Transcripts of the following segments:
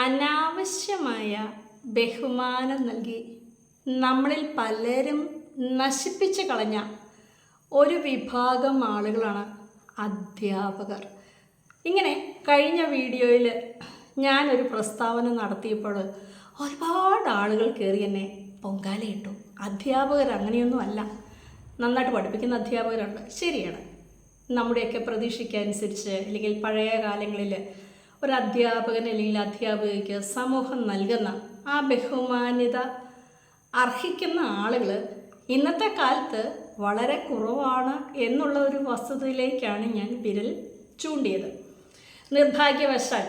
അനാവശ്യമായ ബഹുമാനം നൽകി നമ്മളിൽ പലരും നശിപ്പിച്ച് കളഞ്ഞ ഒരു വിഭാഗം ആളുകളാണ് അധ്യാപകർ. ഇങ്ങനെ കഴിഞ്ഞ വീഡിയോയിൽ ഞാനൊരു പ്രസ്താവന നടത്തിയപ്പോൾ ഒരുപാട് ആളുകൾ കയറി എന്നെ പൊങ്കാലയിട്ടു. അധ്യാപകർ അങ്ങനെയൊന്നും അല്ല, നന്നായിട്ട് പഠിപ്പിക്കുന്ന അധ്യാപകരുണ്ട്, ശരിയാണ്. നമ്മുടെയൊക്കെ പ്രതീക്ഷയ്ക്കനുസരിച്ച് അല്ലെങ്കിൽ പഴയ കാലങ്ങളിൽ ഒരു അധ്യാപകൻ അല്ലെങ്കിൽ അധ്യാപികയ്ക്ക് സമൂഹം നൽകുന്ന ആ ബഹുമാന്യത അർഹിക്കുന്ന ആളുകൾ ഇന്നത്തെ കാലത്ത് വളരെ കുറവാണ് എന്നുള്ള ഒരു വസ്തുതയിലേക്കാണ് ഞാൻ വിരൽ ചൂണ്ടിയത്. നിർഭാഗ്യവശാൽ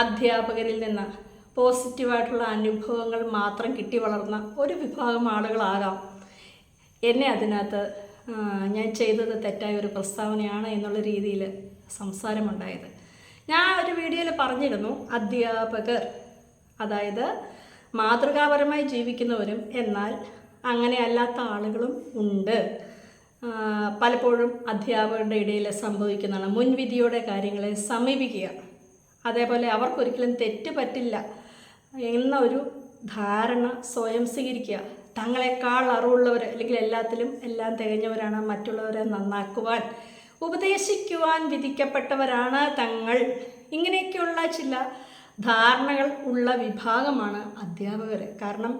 അധ്യാപകരിൽ നിന്ന് പോസിറ്റീവായിട്ടുള്ള അനുഭവങ്ങൾ മാത്രം കിട്ടി വളർന്ന ഒരു വിഭാഗം ആളുകളാകാം എന്നെ അതിനകത്ത് ഞാൻ ചെയ്തത് തെറ്റായ ഒരു പ്രസ്താവനയാണ് എന്നുള്ള രീതിയിൽ സംസാരമുണ്ടായത്. ഞാൻ ഒരു വീഡിയോയിൽ പറഞ്ഞിരുന്നു, അധ്യാപകർ അതായത് മാതൃകാപരമായി ജീവിക്കുന്നവരും എന്നാൽ അങ്ങനെ അല്ലാത്ത ആളുകളും ഉണ്ട്. പലപ്പോഴും അധ്യാപകരുടെ ഇടയിൽ സംഭവിക്കുന്നതാണ് മുൻവിധിയോടെ കാര്യങ്ങളെ സമീപിക്കുക, അതേപോലെ അവർക്കൊരിക്കലും തെറ്റ് പറ്റില്ല എന്ന ഒരു ധാരണ സ്വയം സ്വീകരിക്കുക. തങ്ങളെക്കാൾ അറിവുള്ളവർ അല്ലെങ്കിൽ എല്ലാത്തിലും എല്ലാം തികഞ്ഞവരാണ്, മറ്റുള്ളവരെ നന്നാക്കുവാൻ ഉപദേശിക്കുവാൻ വിധിക്കപ്പെട്ടവരാണ് തങ്ങൾ, ഇങ്ങനെയൊക്കെയുള്ള ചില ധാരണകൾ ഉള്ള വിഭാഗമാണ് അധ്യാപകർ. കാരണം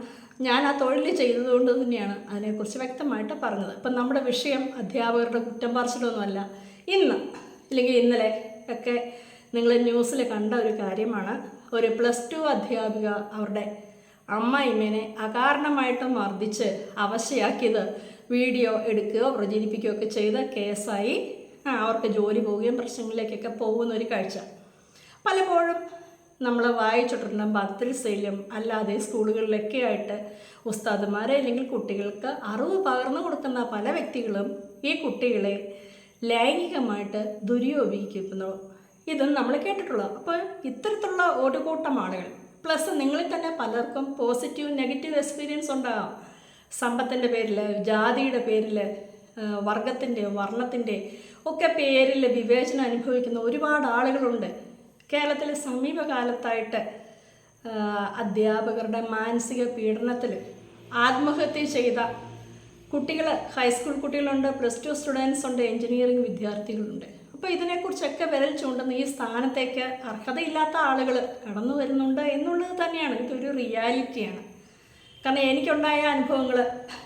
ഞാൻ ആ തൊഴിൽ ചെയ്തതുകൊണ്ട് തന്നെയാണ് അതിനെക്കുറിച്ച് വ്യക്തമായിട്ട് പറഞ്ഞത്. ഇപ്പം നമ്മുടെ വിഷയം അധ്യാപകരുടെ കുറ്റം പറച്ചിലൊന്നുമല്ല. ഇന്ന് അല്ലെങ്കിൽ ഇന്നലെ ഒക്കെ നിങ്ങൾ ന്യൂസിൽ കണ്ട ഒരു കാര്യമാണ്, ഒരു +2 അധ്യാപിക അവരുടെ അമ്മായിമ്മേനെ അകാരണമായിട്ട് മർദ്ദിച്ച് അവശയാക്കിയത് വീഡിയോ എടുക്കുകയോ പ്രചരിപ്പിക്കുകയോ ഒക്കെ ചെയ്ത കേസായി അവർക്ക് ജോലി പോവുകയും പ്രശ്നങ്ങളിലേക്കൊക്കെ പോകുന്ന ഒരു കാഴ്ച പലപ്പോഴും നമ്മൾ വായിച്ചിട്ടുണ്ട്. മദ്രസയിലും അല്ലാതെ സ്കൂളുകളിലൊക്കെ ആയിട്ട് ഉസ്താദുമാരെ അല്ലെങ്കിൽ കുട്ടികൾക്ക് അറിവ് പകർന്നു കൊടുക്കുന്ന പല വ്യക്തികളും ഈ കുട്ടികളെ ലൈംഗികമായിട്ട് ദുരുപയോഗിക്കുന്നു. ഇതും നമ്മൾ കേട്ടിട്ടുള്ളത്. അപ്പോൾ ഇത്തരത്തിലുള്ള ഒരു കൂട്ടം ആളുകൾ പ്ലസ് നിങ്ങളിൽ തന്നെ പലർക്കും പോസിറ്റീവ് നെഗറ്റീവ് എക്സ്പീരിയൻസ് ഉണ്ടാകാം. സമ്പത്തിൻ്റെ പേരിൽ, ജാതിയുടെ പേരിൽ, വർഗത്തിൻ്റെ വർണ്ണത്തിൻ്റെ ഒക്കെ പേരിൽ വിവേചനം അനുഭവിക്കുന്ന ഒരുപാട് ആളുകളുണ്ട്. കേരളത്തിലെ സമീപകാലത്തായിട്ട് അധ്യാപകരുടെ മാനസിക പീഡനത്തിൽ ആത്മഹത്യ ചെയ്ത കുട്ടികൾ, ഹൈസ്കൂൾ കുട്ടികളുണ്ട്, +2 സ്റ്റുഡൻസ് ഉണ്ട്, എൻജിനീയറിംഗ് വിദ്യാർത്ഥികളുണ്ട്. അപ്പോൾ ഇതിനെക്കുറിച്ചൊക്കെ വിരൽ ചൂണ്ടുന്ന ഈ സ്ഥാനത്തേക്ക് അർഹതയില്ലാത്ത ആളുകൾ കടന്നു വരുന്നുണ്ട് എന്നുള്ളത് തന്നെയാണ്, ഇതൊരു റിയാലിറ്റിയാണ്. കാരണം എനിക്കുണ്ടായ അനുഭവങ്ങൾ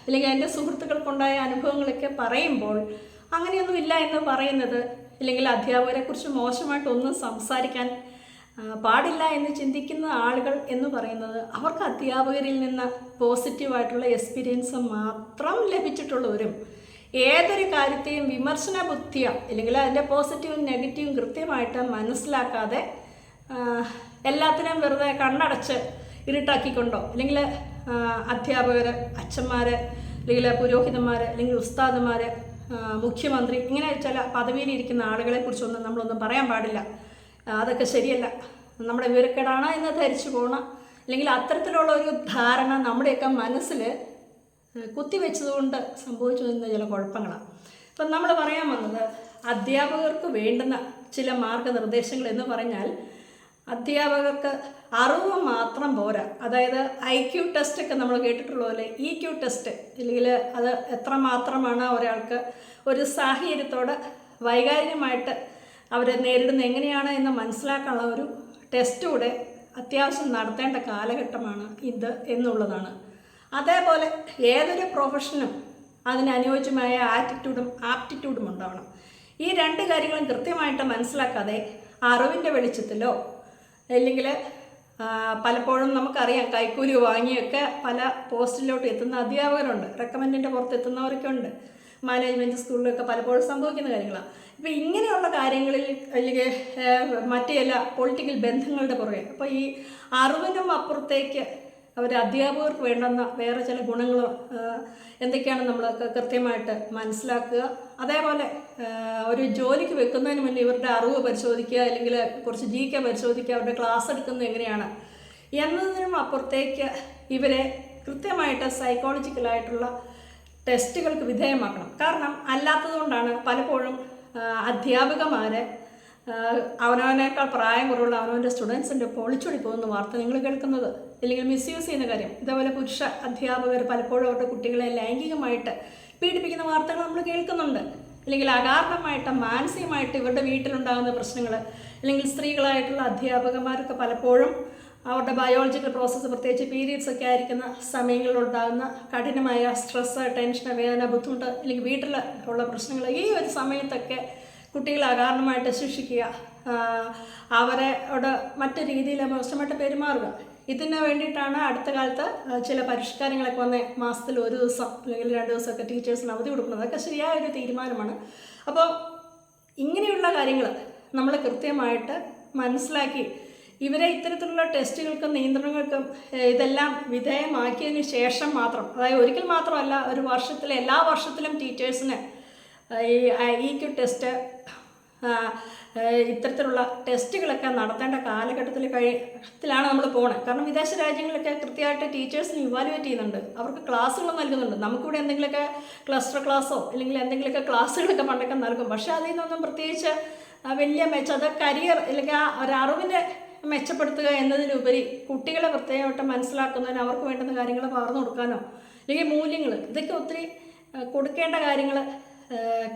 അല്ലെങ്കിൽ എൻ്റെ സുഹൃത്തുക്കൾക്കുണ്ടായ അനുഭവങ്ങളൊക്കെ പറയുമ്പോൾ അങ്ങനെയൊന്നും ഇല്ല എന്ന് പറയുന്നത്, അല്ലെങ്കിൽ അധ്യാപകരെക്കുറിച്ച് മോശമായിട്ടൊന്നും സംസാരിക്കാൻ പാടില്ല എന്ന് ചിന്തിക്കുന്ന ആളുകൾ എന്ന് പറയുന്നത് അവർക്ക് അധ്യാപകരിൽ നിന്ന് പോസിറ്റീവായിട്ടുള്ള എക്സ്പീരിയൻസ് മാത്രം ലഭിച്ചിട്ടുള്ളവരും ഏതൊരു കാര്യത്തെയും വിമർശന ബുദ്ധിയ അല്ലെങ്കിൽ അതിൻ്റെ പോസിറ്റീവും നെഗറ്റീവും കൃത്യമായിട്ട് മനസ്സിലാക്കാതെ എല്ലാത്തിനും വെറുതെ കണ്ണടച്ച് ഇരുട്ടാക്കിക്കൊണ്ടോ അല്ലെങ്കിൽ അധ്യാപകർ, അച്ഛന്മാർ അല്ലെങ്കിൽ പുരോഹിതന്മാർ അല്ലെങ്കിൽ ഉസ്താദുമാർ, മുഖ്യമന്ത്രി, ഇങ്ങനെ ചില പദവിയിലിരിക്കുന്ന ആളുകളെക്കുറിച്ചൊന്നും നമ്മളൊന്നും പറയാൻ പാടില്ല. അതൊക്കെ ശരിയല്ല, നമ്മുടെ വിവരക്കേടാണ് എന്ന് ധരിച്ചു പോകണം. അല്ലെങ്കിൽ അത്തരത്തിലുള്ള ഒരു ധാരണ നമ്മുടെയൊക്കെ മനസ്സിൽ കുത്തിവെച്ചതുകൊണ്ട് സംഭവിച്ചു വരുന്ന ചില കുഴപ്പങ്ങളാണ്. ഇപ്പം നമ്മൾ പറയാൻ വന്നത് അധ്യാപകർക്ക് വേണ്ടുന്ന ചില മാർഗനിർദ്ദേശങ്ങൾ എന്ന് പറഞ്ഞാൽ, അധ്യാപകർക്ക് അറിവ് മാത്രം പോരാ. അതായത് IQ ടെസ്റ്റൊക്കെ നമ്മൾ കേട്ടിട്ടുള്ള പോലെ EQ ടെസ്റ്റ്, അല്ലെങ്കിൽ അത് എത്രമാത്രമാണ് ഒരാൾക്ക് ഒരു സാഹചര്യത്തോട് വൈകാരികമായിട്ട് അവരെ നേരിടുന്ന എങ്ങനെയാണ് എന്ന് മനസ്സിലാക്കാനുള്ള ഒരു ടെസ്റ്റ് കൂടെ അത്യാവശ്യം നടത്തേണ്ട കാലഘട്ടമാണ് ഇത് എന്നുള്ളതാണ്. അതേപോലെ ഏതൊരു പ്രൊഫഷനും അതിനനുയോജ്യമായ ആപ്റ്റിറ്റ്യൂഡും ഉണ്ടാവണം. ഈ രണ്ട് കാര്യങ്ങളും കൃത്യമായിട്ട് മനസ്സിലാക്കാതെ അറിവിൻ്റെ വെളിച്ചത്തിലോ അല്ലെങ്കിൽ പലപ്പോഴും നമുക്കറിയാം കൈക്കൂലി വാങ്ങിയൊക്കെ പല പോസ്റ്റിലോട്ട് എത്തുന്ന അധ്യാപകരുണ്ട്, റെക്കമെൻഡിൻ്റെ പുറത്ത് എത്തുന്നവരൊക്കെ ഉണ്ട്. മാനേജ്മെൻറ്റ് സ്കൂളിലൊക്കെ പലപ്പോഴും സംഭവിക്കുന്ന കാര്യങ്ങളാണ്. ഇപ്പോൾ ഇങ്ങനെയുള്ള കാര്യങ്ങളിൽ അല്ലെങ്കിൽ മറ്റു ചില പൊളിറ്റിക്കൽ ബന്ധങ്ങളുടെ പുറകെ, അപ്പോൾ ഈ അറിവിനും അപ്പുറത്തേക്ക് അവർ അധ്യാപകർക്ക് വേണ്ടുന്ന വേറെ ചില ഗുണങ്ങൾ എന്തൊക്കെയാണ് നമ്മളൊക്കെ കൃത്യമായിട്ട് മനസ്സിലാക്കുക. അതേപോലെ ഒരു ജോലിക്ക് വെക്കുന്നതിന് മുന്നേ ഇവരുടെ അറിവ് പരിശോധിക്കുക, അല്ലെങ്കിൽ കുറച്ച് GK പരിശോധിക്കുക, അവരുടെ ക്ലാസ് എടുക്കുന്നത് എങ്ങനെയാണ് എന്നതിനും അപ്പുറത്തേക്ക് ഇവരെ കൃത്യമായിട്ട് സൈക്കോളജിക്കലായിട്ടുള്ള ടെസ്റ്റുകൾക്ക് വിധേയമാക്കണം. കാരണം അല്ലാത്തതുകൊണ്ടാണ് പലപ്പോഴും അധ്യാപകന്മാരെ അവനവനേക്കാൾ പ്രായം കുറവുള്ള അവനവൻ്റെ സ്റ്റുഡൻസിൻ്റെ ഒപ്പം ഒളിച്ചോടി പോകുന്ന വാർത്ത നിങ്ങൾ കേൾക്കുന്നത്, അല്ലെങ്കിൽ മിസ്യൂസ് ചെയ്യുന്ന കാര്യം. ഇതേപോലെ പുരുഷ അധ്യാപകർ പലപ്പോഴും അവരുടെ കുട്ടികളെ ലൈംഗികമായിട്ട് പീഡിപ്പിക്കുന്ന വാർത്തകൾ നമ്മൾ കേൾക്കുന്നുണ്ട്. അല്ലെങ്കിൽ അകാരണമായിട്ട് മാനസികമായിട്ട് ഇവരുടെ വീട്ടിലുണ്ടാകുന്ന പ്രശ്നങ്ങൾ, അല്ലെങ്കിൽ സ്ത്രീകളായിട്ടുള്ള അധ്യാപകന്മാരൊക്കെ പലപ്പോഴും അവരുടെ ബയോളജിക്കൽ പ്രോസസ്സ്, പ്രത്യേകിച്ച് പീരീഡ്സ് ഒക്കെ ആയിരിക്കുന്ന സമയങ്ങളിലുണ്ടാകുന്ന കഠിനമായ സ്ട്രെസ്സ്, ടെൻഷൻ, വേദന, ബുദ്ധിമുട്ട്, അല്ലെങ്കിൽ വീട്ടിൽ ഉള്ള പ്രശ്നങ്ങൾ, ഈ ഒരു സമയത്തൊക്കെ കുട്ടികളെ അകാരണമായിട്ട് ശിക്ഷിക്കുക, അവരോട് മറ്റു രീതിയിൽ മോശമായിട്ട് പെരുമാറുക. ഇതിന് വേണ്ടിയിട്ടാണ് അടുത്ത കാലത്ത് ചില പരിഷ്കാരങ്ങളൊക്കെ വന്ന് മാസത്തിൽ ഒരു ദിവസം അല്ലെങ്കിൽ 2 ദിവസമൊക്കെ ടീച്ചേഴ്സിന് അവധി കൊടുക്കുന്നത്. അതൊക്കെ ശരിയായ ഒരു തീരുമാനമാണ്. അപ്പോൾ ഇങ്ങനെയുള്ള കാര്യങ്ങൾ നമ്മൾ കൃത്യമായിട്ട് മനസ്സിലാക്കി ഇവരെ ഇത്തരത്തിലുള്ള ടെസ്റ്റുകൾക്കും നിയന്ത്രണങ്ങൾക്കും ഇതെല്ലാം വിധേയമാക്കിയതിന് ശേഷം മാത്രം, അതായത് ഒരിക്കൽ മാത്രമല്ല, ഒരു വർഷത്തിൽ എല്ലാ വർഷത്തിലും ടീച്ചേഴ്സിന് ഈ IQ ടെസ്റ്റ്, ഇത്തരത്തിലുള്ള ടെസ്റ്റുകളൊക്കെ നടത്തേണ്ട കാലഘട്ടത്തിലാണ് നമ്മൾ പോകുന്നത്. കാരണം വിദേശ രാജ്യങ്ങളിലൊക്കെ കൃത്യമായിട്ട് ടീച്ചേഴ്സിന് ഇവാലുവേറ്റ് ചെയ്യുന്നുണ്ട്, അവർക്ക് ക്ലാസ്സുകൾ നൽകുന്നുണ്ട്. നമുക്കിവിടെ എന്തെങ്കിലുമൊക്കെ ക്ലസ്റ്റർ ക്ലാസ്സോ അല്ലെങ്കിൽ എന്തെങ്കിലുമൊക്കെ ക്ലാസ്സുകളൊക്കെ പണ്ടൊക്കെ നൽകും. പക്ഷേ അതിൽ നിന്നൊന്നും പ്രത്യേകിച്ച് വലിയ അത് കരിയർ അല്ലെങ്കിൽ ആ ഒരറിവിനെ മെച്ചപ്പെടുത്തുക എന്നതിലുപരി കുട്ടികളെ പ്രത്യേകമായിട്ട് മനസ്സിലാക്കുന്നതിന് അവർക്ക് വേണ്ടുന്ന കാര്യങ്ങൾ പകർന്നു കൊടുക്കാനോ അല്ലെങ്കിൽ മൂല്യങ്ങൾ, ഇതൊക്കെ ഒത്തിരി കൊടുക്കേണ്ട കാര്യങ്ങൾ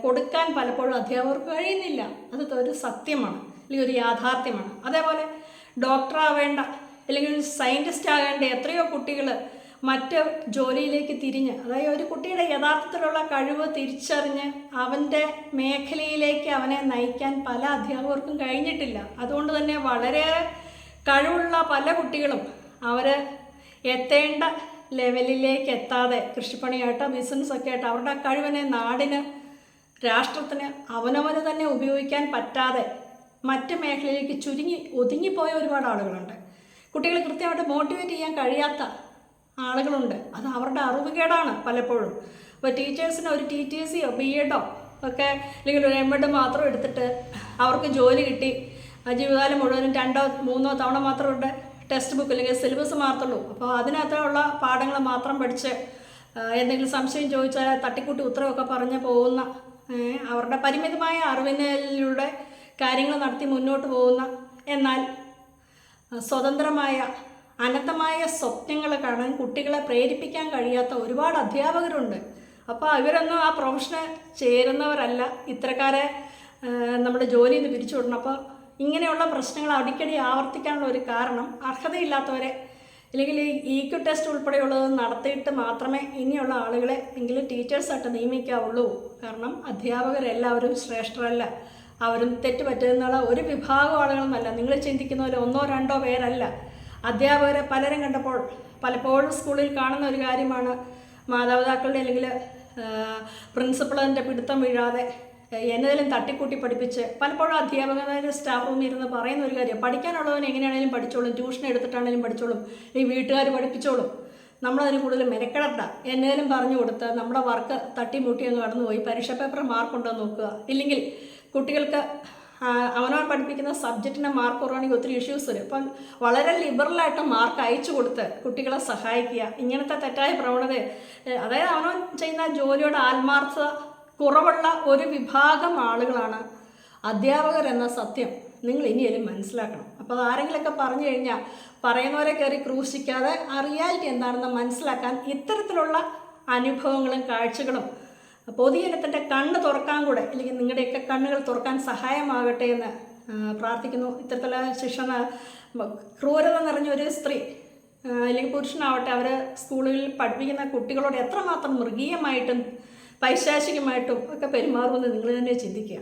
കൊടുക്കാൻ പലപ്പോഴും അധ്യാപകർക്ക് കഴിയുന്നില്ല. അത് ഒരു സത്യമാണ്, അല്ലെങ്കിൽ ഒരു യാഥാർത്ഥ്യമാണ്. അതേപോലെ ഡോക്ടറാവേണ്ട അല്ലെങ്കിൽ ഒരു സയൻറ്റിസ്റ്റ് ആകേണ്ട എത്രയോ കുട്ടികൾ മറ്റ് ജോലിയിലേക്ക് തിരിഞ്ഞ്, അതായത് ഒരു കുട്ടിയുടെ യഥാർത്ഥത്തിലുള്ള കഴിവ് തിരിച്ചറിഞ്ഞ് അവൻ്റെ മേഖലയിലേക്ക് അവനെ നയിക്കാൻ പല അധ്യാപകർക്കും കഴിഞ്ഞിട്ടില്ല. അതുകൊണ്ട് തന്നെ വളരെയേറെ കഴിവുള്ള പല കുട്ടികളും അവർ എത്തേണ്ട ലെവലിലേക്ക് എത്താതെ കൃഷിപ്പണിയായിട്ടോ ബിസിനസ്സൊക്കെ ആയിട്ട് അവരുടെ കഴിവിനെ നാടിന്, രാഷ്ട്രത്തിന് അവനവന് തന്നെ ഉപയോഗിക്കാൻ പറ്റാതെ മറ്റ് മേഖലയിലേക്ക് ഒതുങ്ങിപ്പോയ ഒരുപാട് ആളുകളുണ്ട്. കുട്ടികളെ കൃത്യമായിട്ട് മോട്ടിവേറ്റ് ചെയ്യാൻ കഴിയാത്ത ആളുകളുണ്ട്. അത് അവരുടെ അറിവുകേടാണ് പലപ്പോഴും. അപ്പോൾ ടീച്ചേഴ്സിന് ഒരു TTCയോ BEdോ ഒക്കെ അല്ലെങ്കിൽ ഒരു MEd മാത്രം എടുത്തിട്ട് അവർക്ക് ജോലി കിട്ടി, ജീവിതകാലം മുഴുവനും 2 or 3 തവണ മാത്രം ഇവിടെ ടെക്സ്റ്റ് ബുക്ക് അല്ലെങ്കിൽ സിലബസ് മാത്രമുള്ളൂ. അപ്പോൾ അതിനകത്തുള്ള പാഠങ്ങൾ മാത്രം പഠിച്ച് എന്തെങ്കിലും സംശയം ചോദിച്ചാൽ തട്ടിക്കൂട്ടി ഉത്തരവൊക്കെ പറഞ്ഞ് പോകുന്ന, അവരുടെ പരിമിതമായ അറിവിനിലൂടെ കാര്യങ്ങൾ നടത്തി മുന്നോട്ട് പോകുന്ന, എന്നാൽ സ്വതന്ത്രമായ അനന്തമായ സ്വപ്നങ്ങൾ കാണാൻ കുട്ടികളെ പ്രേരിപ്പിക്കാൻ കഴിയാത്ത ഒരുപാട് അധ്യാപകരുണ്ട്. അപ്പോൾ ഇവരൊന്നും ആ പ്രൊഫഷന് ചേരുന്നവരല്ല. ഇത്തരക്കാരെ നമ്മുടെ ജോലിയിൽ നിന്ന് പിരിച്ചു വിടണം. അപ്പോൾ ഇങ്ങനെയുള്ള പ്രശ്നങ്ങൾ അടിക്കടി ആവർത്തിക്കാനുള്ള ഒരു കാരണം അർഹതയില്ലാത്തവരെ അല്ലെങ്കിൽ EQ ടെസ്റ്റ് ഉൾപ്പെടെയുള്ളത് നടത്തിയിട്ട് മാത്രമേ ഇനിയുള്ള ആളുകളെ എങ്കിലും ടീച്ചേഴ്സായിട്ട് നിയമിക്കാവുള്ളൂ. കാരണം അധ്യാപകരെല്ലാവരും ശ്രേഷ്ഠരല്ല, അവരും തെറ്റ് പറ്റുന്നുള്ള ഒരു വിഭാഗം ആളുകളൊന്നല്ല. നിങ്ങൾ ചിന്തിക്കുന്ന പോലെ 1 or 2 പേരല്ല. അധ്യാപകരെ പലരും കണ്ടപ്പോൾ പലപ്പോഴും സ്കൂളിൽ കാണുന്ന ഒരു കാര്യമാണ്, മാതാപിതാക്കളുടെ അല്ലെങ്കിൽ പ്രിൻസിപ്പളിൻ്റെ പിടുത്തം വീഴാതെ എന്നതിലും തട്ടിക്കൂട്ടി പഠിപ്പിച്ച് പലപ്പോഴും അധ്യാപകന്മാരുടെ സ്റ്റാഫ് റൂമിൽ ഇരുന്ന് പറയുന്ന ഒരു കാര്യം, പഠിക്കാനുള്ളവൻ എങ്ങനെയാണെങ്കിലും പഠിച്ചോളും, ട്യൂഷൻ എടുത്തിട്ടാണെങ്കിലും പഠിച്ചോളും, ഈ വീട്ടുകാർ പഠിപ്പിച്ചോളും, നമ്മളതിന് കൂടുതൽ മെനക്കെടണ്ട എന്നേലും പറഞ്ഞു കൊടുത്ത് നമ്മുടെ വർക്ക് തട്ടിമുട്ടി അങ്ങ് കടന്നുപോയി പരീക്ഷ പേപ്പർ മാർക്കുണ്ടോ നോക്കുക. ഇല്ലെങ്കിൽ കുട്ടികൾക്ക് അവനവൻ പഠിപ്പിക്കുന്ന സബ്ജക്റ്റിൻ്റെ മാർക്ക് കുറവാണെങ്കിൽ ഒത്തിരി ഇഷ്യൂസ് വരും. അപ്പം വളരെ ലിബറലായിട്ട് മാർക്ക് അയച്ചു കൊടുത്ത് കുട്ടികളെ സഹായിക്കുക. ഇങ്ങനത്തെ തെറ്റായ പ്രവണത, അതായത് അവനവൻ ചെയ്യുന്ന ജോലിയുടെ ആത്മാർത്ഥത കുറവുള്ള ഒരു വിഭാഗം ആളുകളാണ് അധ്യാപകരെന്ന സത്യം നിങ്ങൾ ഇനിയും മനസ്സിലാക്കണം. അപ്പോൾ അത് ആരെങ്കിലുമൊക്കെ പറഞ്ഞു കഴിഞ്ഞാൽ പറയുന്നവരെ കയറി ക്രൂശിക്കാതെ ആ റിയാലിറ്റി എന്താണെന്ന് മനസ്സിലാക്കാൻ ഇത്തരത്തിലുള്ള അനുഭവങ്ങളും കാഴ്ചകളും പൊതുജനത്തിൻ്റെ കണ്ണ് തുറക്കാൻ കൂടെ, അല്ലെങ്കിൽ നിങ്ങളുടെയൊക്കെ കണ്ണുകൾ തുറക്കാൻ സഹായമാകട്ടെ എന്ന് പ്രാർത്ഥിക്കുന്നു. ഇത്തരത്തിലുള്ള ശിക്ഷണ ക്രൂരത നിറഞ്ഞ ഒരു സ്ത്രീ അല്ലെങ്കിൽ പുരുഷനാവട്ടെ, അവർ സ്കൂളുകളിൽ പഠിപ്പിക്കുന്ന കുട്ടികളോട് എത്രമാത്രം മൃഗീയമായിട്ടും പൈശാചികമായിട്ടും ഒക്കെ പെരുമാറുമെന്ന് നിങ്ങൾ തന്നെ ചിന്തിക്കുക.